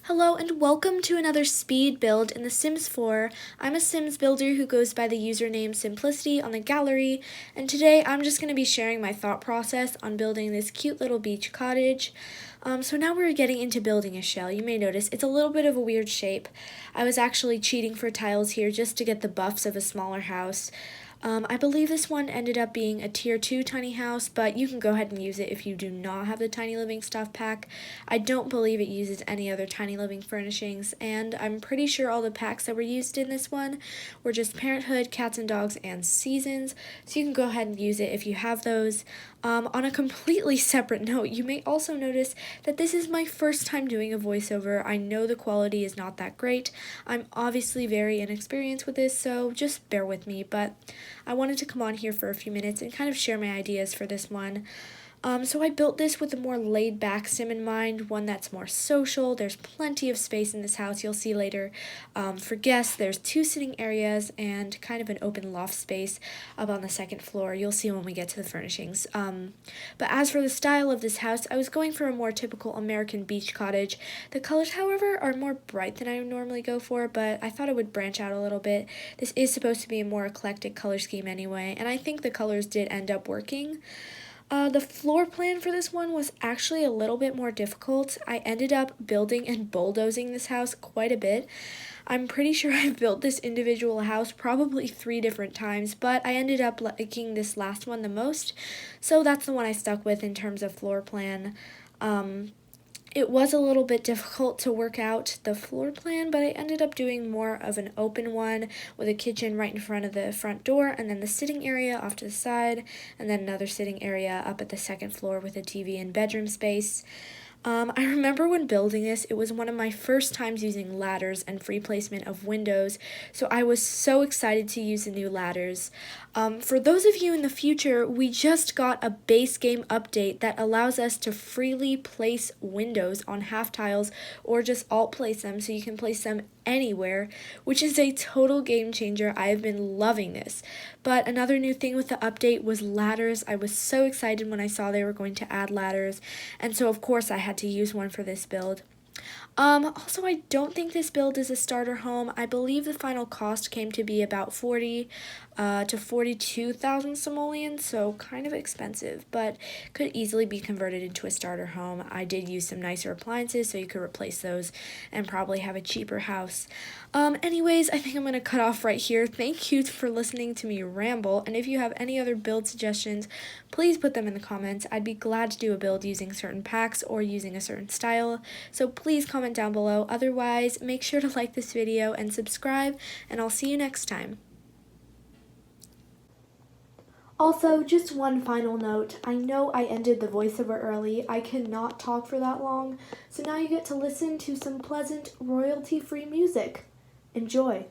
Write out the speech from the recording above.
Hello and welcome to another speed build in The Sims 4. I'm a Sims builder who goes by the username SimPlicitiie on the gallery, and today I'm just going to be sharing my thought process on building this cute little beach cottage. So now we're getting into building a shell. You may notice it's a little bit of a weird shape. I was actually cheating for tiles here just to get the buffs of a smaller house. I believe this one ended up being a tier 2 tiny house, but you can go ahead and use it if you do not have the tiny living stuff pack. I don't believe it uses any other tiny living furnishings, and I'm pretty sure all the packs that were used in this one were just Parenthood, Cats and Dogs, and Seasons, so you can go ahead and use it if you have those. On a completely separate note, you may also notice that this is my first time doing a voiceover. I know the quality is not that great. I'm obviously very inexperienced with this, so just bear with me, but I wanted to come on here for a few minutes and kind of share my ideas for this one. So I built this with a more laid-back sim in mind, one that's more social. There's plenty of space in this house, you'll see later. For guests, there's 2 sitting areas and kind of an open loft space up on the 2nd floor. You'll see when we get to the furnishings. But as for the style of this house, I was going for a more typical American beach cottage. The colors, however, are more bright than I normally go for, but I thought I would branch out a little bit. This is supposed to be a more eclectic color scheme anyway, and I think the colors did end up working. The floor plan for this one was actually a little bit more difficult. I ended up building and bulldozing this house quite a bit. I'm pretty sure I've built this individual house probably 3 different times, but I ended up liking this last one the most, so that's the one I stuck with in terms of floor plan. It was a little bit difficult to work out the floor plan, but I ended up doing more of an open one with a kitchen right in front of the front door, and then the sitting area off to the side, and then another sitting area up at the 2nd floor with a TV and bedroom space. I remember when building this, it was one of my first times using ladders and free placement of windows, so I was so excited to use the new ladders. For those of you in the future, we just got a base game update that allows us to freely place windows on half tiles or just alt place them so you can place them anywhere, which is a total game changer. I have been loving this. But another new thing with the update was ladders. I was so excited when I saw they were going to add ladders, and so of course I had to use one for this build. Also, I don't think this build is a starter home. I believe the final cost came to be about 40 to 42,000 simoleons, so kind of expensive, but could easily be converted into a starter home. I did use some nicer appliances, so you could replace those and probably have a cheaper house. Anyways, I think I'm going to cut off right here. Thank you for listening to me ramble, and if you have any other build suggestions, please put them in the comments. I'd be glad to do a build using certain packs or using a certain style, so please comment down below. Otherwise, make sure to like this video and subscribe, and I'll see you next time. Also, just one final note. I know I ended the voiceover early. I cannot talk for that long, so now you get to listen to some pleasant royalty-free music. Enjoy.